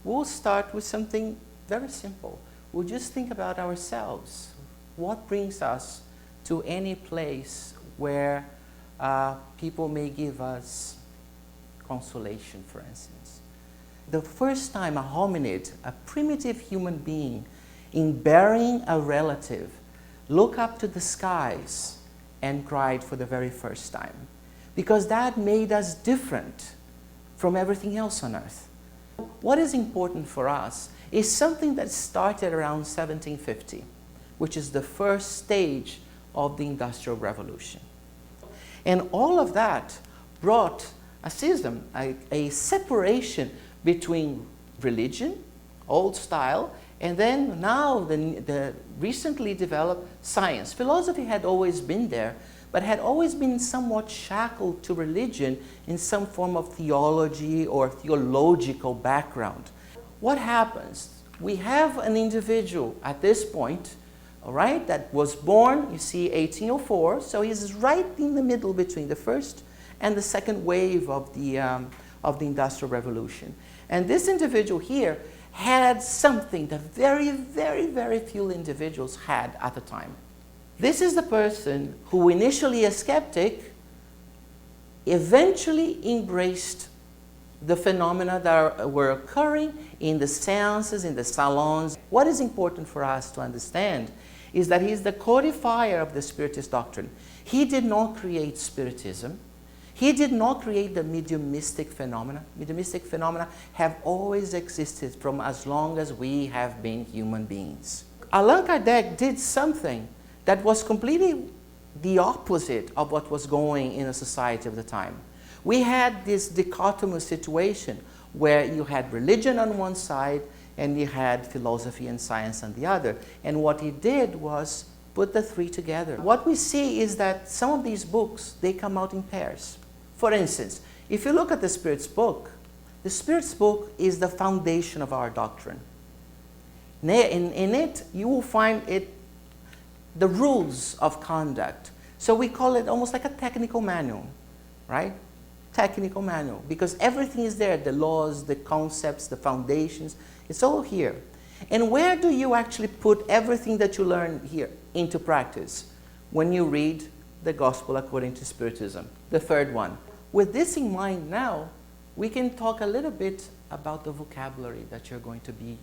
we'll start with something very simple. We'll just think about ourselves. What brings us to any place where people may give us consolation, for instance? The first time a hominid, a primitive human being, in burying a relative, looked up to the skies and cried for the very first time. Because that made us different from everything else on earth. What is important for us is something that started around 1750, which is the first stage of the Industrial Revolution. And all of that brought a schism, a separation between religion, old style, and then now the recently developed science. Philosophy had always been there, but had always been somewhat shackled to religion in some form of theology or theological background. What happens? We have an individual at this point, all right, that was born, you see, 1804, so he's right in the middle between the first and the second wave of the Industrial Revolution. And this individual here had something that very, very, very few individuals had at the time. This is the person who, initially a skeptic, eventually embraced the phenomena that were occurring in the seances, in the salons. What is important for us to understand is that he's the codifier of the Spiritist doctrine. He did not create Spiritism. He did not create the mediumistic phenomena. Mediumistic phenomena have always existed from as long as we have been human beings. Allan Kardec did something that was completely the opposite of what was going in a society of the time. We had this dichotomous situation where you had religion on one side and you had philosophy and science on the other. And what he did was put the three together. What we see is that some of these books, they come out in pairs. For instance, if you look at the Spirit's book, the Spirit's book is the foundation of our doctrine. In it, you will find the rules of conduct. So we call it almost like a technical manual, right? Technical manual, because everything is there, the laws, the concepts, the foundations, it's all here. And where do you actually put everything that you learn here into practice? When you read the Gospel according to Spiritism, the third one. With this in mind now, we can talk a little bit about the vocabulary that you're going to be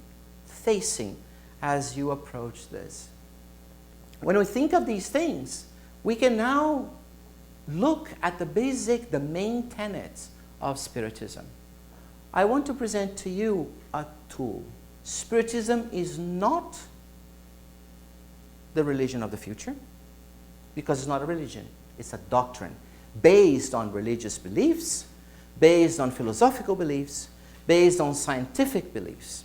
facing as you approach this. When we think of these things, we can now look at the main tenets of Spiritism. I want to present to you a tool. Spiritism is not the religion of the future, because it's not a religion, it's a doctrine based on religious beliefs, based on philosophical beliefs, based on scientific beliefs.